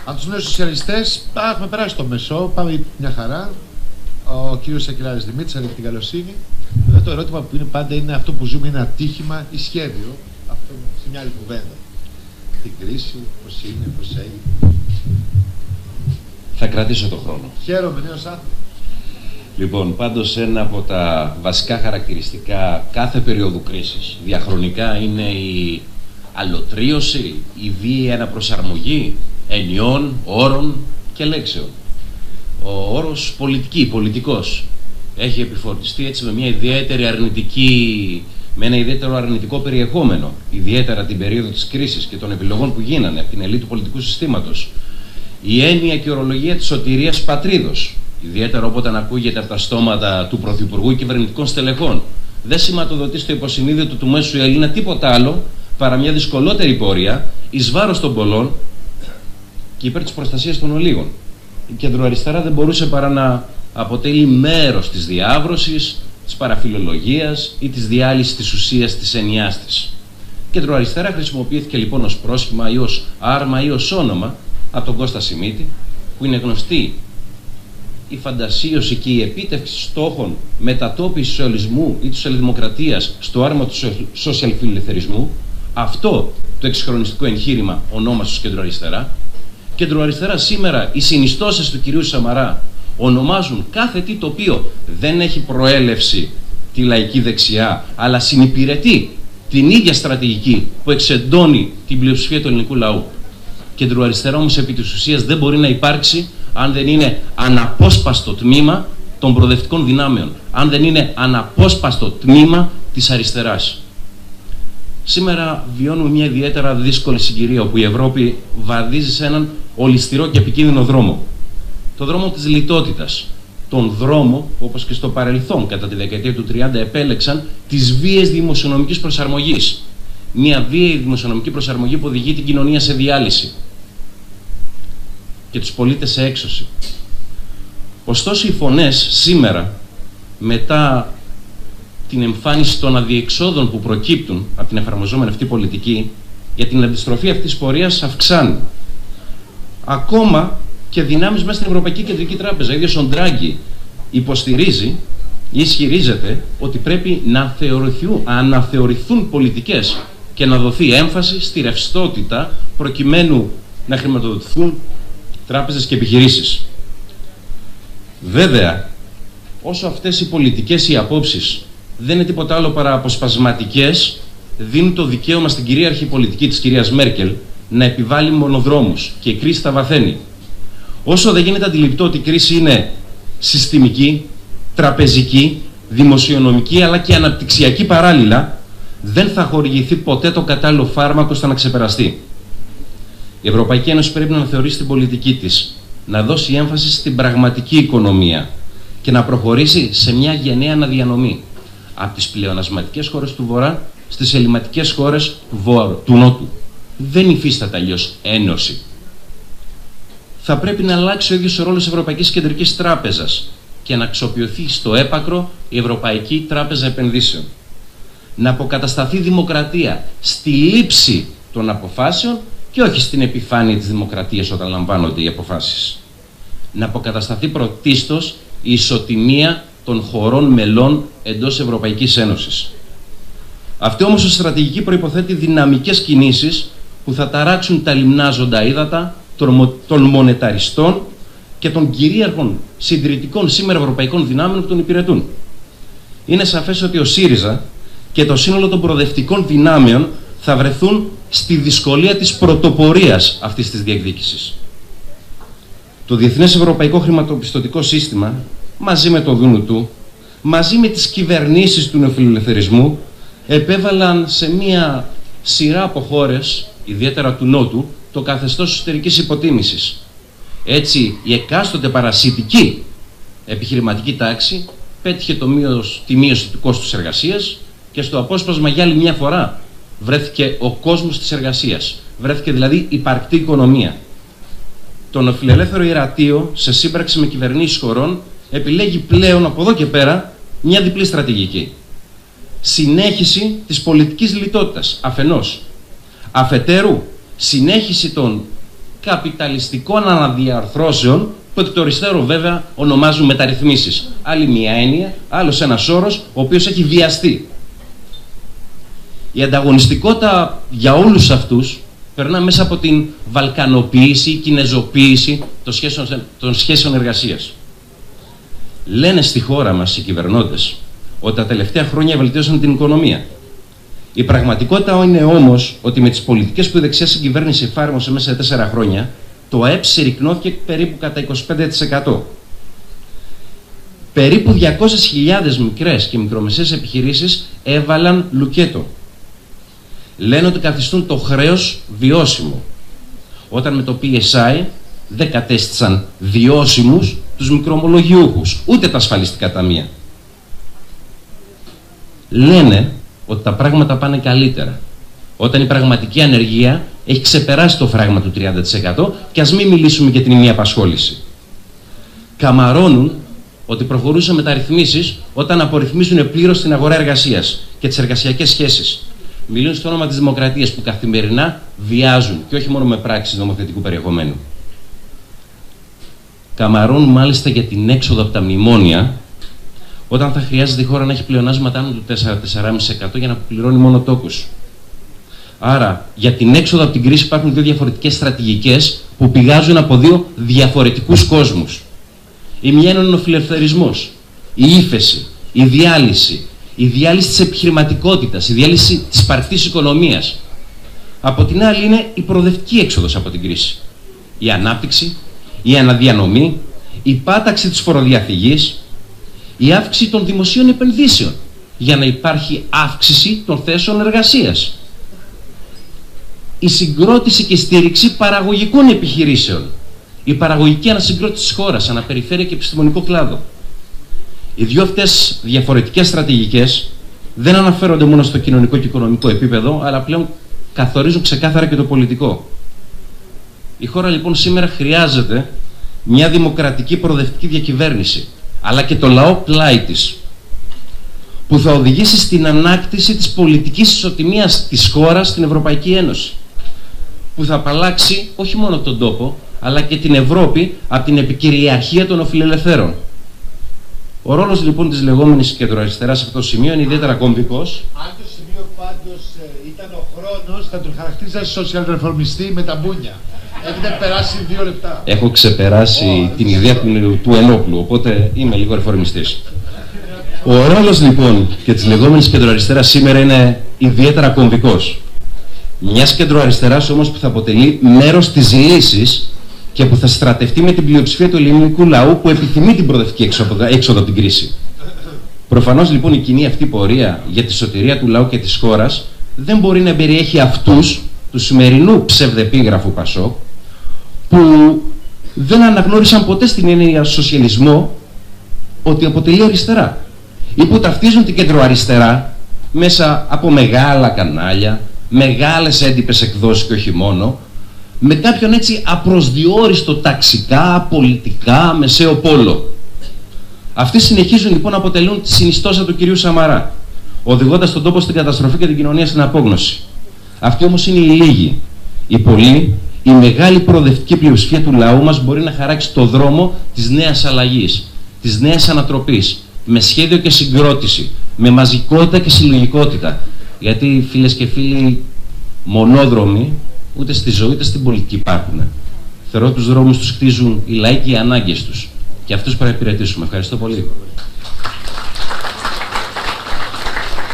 Από τους νέους σοσιαλιστές έχουμε περάσει το μεσό, πάμε μια χαρά. Ο κύριος Σακελάρης Δημήτρης, από την καλοσύνη. Το ερώτημα που είναι πάντα είναι αυτό που ζούμε είναι ατύχημα ή σχέδιο. Αυτό σε μια άλλη κουβέντα. Την κρίση, πώς είναι, πώς έγινε. Θα κρατήσω το χρόνο. Χαίρομαι, νέος άνθρωπος. Λοιπόν, πάντως ένα από τα βασικά χαρακτηριστικά κάθε περίοδου κρίσης διαχρονικά είναι η αλωτρίωση, η βίαιη αναπροσαρμογή ενιών, όρων και λέξεων. Ο όρος πολιτικός έχει επιφορτιστεί έτσι με ένα ιδιαίτερο αρνητικό περιεχόμενο, ιδιαίτερα την περίοδο της κρίσης και των επιλογών που γίνανε από την ελίτ του πολιτικού συστήματος. Η έννοια και η ορολογία της σωτηρίας πατρίδος, ιδιαίτερα όποτε ακούγεται από τα στόματα του Πρωθυπουργού κυβερνητικών στελεχών, δεν σηματοδοτεί στο υποσυνείδητο του μέσου Έλληνα τίποτα άλλο παρά μια δυσκολότερη πορεία εις βάρος των πολλών και υπέρ της προστασίας των ολίγων. Η κεντροαριστερά δεν μπορούσε παρά να αποτελεί μέρος της διάβρωσης, της παραφιλολογίας ή της διάλυσης της ουσίας της ενιάς της. Η κεντροαριστερά χρησιμοποιήθηκε λοιπόν ως πρόσχημα ή ως άρμα ή ως όνομα από τον Κώστα Σιμίτη, που είναι γνωστή η φαντασίωση και η επίτευξη στόχων μετατόπισης του σοσιαλισμού ή της σοσιαλδημοκρατίας στο άρμα του σοσιαλφιλελευθερισμού. Αυτό το εξυγχρονιστικό εγχείρημα ονόμασε ως κεντροαριστερά. Κεντροαριστερά σήμερα οι συνιστώσεις του κυρίου Σαμαρά ονομάζουν κάθε τι το οποίο δεν έχει προέλευση τη λαϊκή δεξιά, αλλά συνυπηρετεί την ίδια στρατηγική που εξεντώνει την πλειοψηφία του ελληνικού λαού. Κεντροαριστερά όμως επί της ουσίας δεν μπορεί να υπάρξει αν δεν είναι αναπόσπαστο τμήμα των προοδευτικών δυνάμεων, αν δεν είναι αναπόσπαστο τμήμα της αριστεράς. Σήμερα βιώνουμε μια ιδιαίτερα δύσκολη συγκυρία όπου η Ευρώπη βαδίζει σε έναν ολισθηρό και επικίνδυνο δρόμο. Το δρόμο της λιτότητας. Τον δρόμο που όπως και στο παρελθόν κατά τη δεκαετία του 30 επέλεξαν της βίαιης δημοσιονομικής προσαρμογής. Μια βίαιη δημοσιονομική προσαρμογή που οδηγεί την κοινωνία σε διάλυση και τους πολίτες σε έξωση. Ωστόσο οι φωνές σήμερα, μετά την εμφάνιση των αδιεξόδων που προκύπτουν από την εφαρμοζόμενη αυτή πολιτική, για την αντιστροφή αυτής της πορείας αυξάνει. Ακόμα και δυνάμεις μέσα στην Ευρωπαϊκή Κεντρική Τράπεζα. Ο ίδιος ο Ντράγκη υποστηρίζει ή ισχυρίζεται ότι πρέπει να αναθεωρηθούν πολιτικές και να δοθεί έμφαση στη ρευστότητα προκειμένου να χρηματοδοτηθούν τράπεζες και επιχειρήσεις. Βέβαια, όσο αυτές οι πολιτικές ή απόψεις δεν είναι τίποτα άλλο παρά αποσπασματικές, δίνουν το δικαίωμα στην κυρίαρχη πολιτική της κυρίας Μέρκελ να επιβάλλει μονοδρόμους και η κρίση θα βαθαίνει. Όσο δεν γίνεται αντιληπτό ότι η κρίση είναι συστημική, τραπεζική, δημοσιονομική αλλά και αναπτυξιακή παράλληλα, δεν θα χορηγηθεί ποτέ το κατάλληλο φάρμακο ώστε να ξεπεραστεί. Η Ευρωπαϊκή Ένωση πρέπει να αναθεωρήσει την πολιτική της, να δώσει έμφαση στην πραγματική οικονομία και να προχωρήσει σε μια γενναία αναδιανομή από τις πλεονασματικές χώρες του Βορρά στις ελληματικές χώρες του Νότου. Δεν υφίσταται αλλιώς ένωση. Θα πρέπει να αλλάξει ο ίδιος ο ρόλος της Ευρωπαϊκής Κεντρικής Τράπεζας και να αξιοποιηθεί στο έπακρο η Ευρωπαϊκή Τράπεζα Επενδύσεων. Να αποκατασταθεί δημοκρατία στη λήψη των αποφάσεων και όχι στην επιφάνεια της δημοκρατίας όταν λαμβάνονται οι αποφάσεις. Να αποκατασταθεί πρωτίστως η ισοτιμία των χωρών μελών εντός Ευρωπαϊκής Ένωσης. Αυτή όμως η στρατηγική προϋποθέτει δυναμικές κινήσεις που θα ταράξουν τα λιμνάζοντα ύδατα των μονεταριστών και των κυρίαρχων συντηρητικών σήμερα ευρωπαϊκών δυνάμεων που τον υπηρετούν. Είναι σαφές ότι ο ΣΥΡΙΖΑ και το σύνολο των προοδευτικών δυνάμεων θα βρεθούν στη δυσκολία της πρωτοπορίας αυτής της διεκδίκησης. Το Διεθνές Ευρωπαϊκό Χρηματοπιστωτικό Σύστημα, μαζί με το δούνου του, μαζί με τις κυβερνήσεις του νεοφιλελευθερισμού, επέβαλαν σε μία σειρά από χώρες, ιδιαίτερα του Νότου, το καθεστώς εσωτερικής υποτίμησης. Έτσι, η εκάστοτε παρασιτική επιχειρηματική τάξη πέτυχε τη μείωση του κόστους εργασίας και στο απόσπασμα για άλλη μια φορά βρέθηκε ο κόσμος της εργασίας. Βρέθηκε δηλαδή υπαρκτή οικονομία. Το νεοφιλελεύθερο ιερατείο, σε σύμπραξη με κυβερνήσεις χωρών, επιλέγει πλέον από εδώ και πέρα μια διπλή στρατηγική. Συνέχιση της πολιτικής λιτότητας, αφενός. Αφετέρου, συνέχιση των καπιταλιστικών αναδιαρθρώσεων που εκ του αριστερού βέβαια ονομάζουν μεταρρυθμίσεις. Άλλη μια έννοια, άλλος ένας όρος, ο οποίος έχει βιαστεί. Η ανταγωνιστικότητα για όλους αυτούς περνά μέσα από την βαλκανοποίηση ή κινεζοποίηση των σχέσεων εργασίας. Λένε στη χώρα μας οι κυβερνώντες ότι τα τελευταία χρόνια βελτίωσαν την οικονομία. Η πραγματικότητα είναι όμως ότι με τις πολιτικές που η δεξιά συγκυβέρνηση εφάρμοσε μέσα σε 4 χρόνια, το ΑΕΠ συρρικνώθηκε περίπου κατά 25%. Περίπου 200.000 μικρές και μικρομεσαίες επιχειρήσεις έβαλαν λουκέτο. Λένε ότι καθιστούν το χρέος βιώσιμο, όταν με το PSI δεν κατέστησαν βιώσιμους τους μικροομολογιούχους, ούτε τα ασφαλιστικά ταμεία. Λένε ότι τα πράγματα πάνε καλύτερα, όταν η πραγματική ανεργία έχει ξεπεράσει το φράγμα του 30% και ας μην μιλήσουμε για την ημιαπασχόληση. Καμαρώνουν ότι προχωρούσαν μεταρρυθμίσεις όταν απορριθμίσουν πλήρως την αγορά εργασίας και τις εργασιακές σχέσεις. Μιλούν στο όνομα της δημοκρατίας που καθημερινά βιάζουν και όχι μόνο με πράξεις νομοθετικού περιεχομένου. Καμαρώνουν μάλιστα για την έξοδο από τα μνημόνια όταν θα χρειάζεται η χώρα να έχει πλεονάσματα άνω του 4-4,5% για να πληρώνει μόνο τόκους. Άρα, για την έξοδο από την κρίση υπάρχουν δύο διαφορετικές στρατηγικές που πηγάζουν από δύο διαφορετικούς κόσμους. Η μια είναι ο νεοφιλελευθερισμός, η ύφεση, η διάλυση της επιχειρηματικότητας, η διάλυση της παρκτής οικονομίας. Από την άλλη είναι η προοδευτική έξοδος από την κρίση. Η ανάπτυξη, η αναδιανομή, η πάταξη της φοροδιαφυγής, η αύξηση των δημοσίων επενδύσεων για να υπάρχει αύξηση των θέσεων εργασίας. Η συγκρότηση και στήριξη παραγωγικών επιχειρήσεων. Η παραγωγική ανασυγκρότηση της χώρας, αναπεριφέρεια και επιστημονικό κλάδο. Οι δύο αυτές διαφορετικές στρατηγικές δεν αναφέρονται μόνο στο κοινωνικό και οικονομικό επίπεδο, αλλά πλέον καθορίζουν ξεκάθαρα και το πολιτικό. Η χώρα λοιπόν σήμερα χρειάζεται μια δημοκρατική προοδευτική διακυβέρνηση, αλλά και το λαό πλάι της, που θα οδηγήσει στην ανάκτηση της πολιτικής ισοτιμίας της χώρας στην Ευρωπαϊκή Ένωση, που θα απαλλάξει όχι μόνο τον τόπο, αλλά και την Ευρώπη από την επικυριαρχία των οφειλελευθέρων. Ο ρόλος λοιπόν της λεγόμενης κεντροαριστεράς σε αυτό το σημείο είναι ιδιαίτερα κομβικός. Αν το σημείο πάντως ήταν ο χρόνος, θα τον χαρακτήριζα σοσιαλρεφορμιστή με τα μπούνια. Έχετε περάσει 2 λεπτά. Έχω ξεπεράσει την ιδέα του ενόπλου, οπότε είμαι λίγο ρεφορμιστής. Ο ρόλος λοιπόν και της λεγόμενης κεντροαριστεράς σήμερα είναι ιδιαίτερα κομβικός. Μιας κεντροαριστεράς όμως που θα αποτελεί μέρος της λύσης και που θα στρατευτεί με την πλειοψηφία του ελληνικού λαού που επιθυμεί την προοδευτική έξοδο από την κρίση. Προφανώς λοιπόν η κοινή αυτή πορεία για τη σωτηρία του λαού και της χώρας δεν μπορεί να περιέχει αυτούς του σημερινού ψευδεπίγραφου Πασόκ που δεν αναγνώρισαν ποτέ στην έννοια σοσιαλισμό ότι αποτελεί αριστερά ή που ταυτίζουν την κεντροαριστερά μέσα από μεγάλα κανάλια, μεγάλες έντυπες εκδόσεις και όχι μόνο, με κάποιον έτσι απροσδιόριστο ταξικά, πολιτικά, μεσαίο πόλο. Αυτοί συνεχίζουν λοιπόν να αποτελούν τη συνιστόσα του κυρίου Σαμαρά, οδηγώντας τον τόπο στην καταστροφή και την κοινωνία στην απόγνωση. Αυτοί όμως είναι οι λίγοι. Οι πολλοί, η μεγάλη προοδευτική πλειοψηφία του λαού μας μπορεί να χαράξει το δρόμο της νέας αλλαγής, της νέας ανατροπής, με σχέδιο και συγκρότηση, με μαζικότητα και συλλογικότητα. Γιατί φίλες και φίλοι, μονόδρομοι ούτε στη ζωή ούτε στην πολιτική υπάρχουν. Θεωρώ τους δρόμους τους χτίζουν οι λαοί και οι ανάγκες τους. Και αυτούς πρέπει να υπηρετήσουμε. Ευχαριστώ πολύ.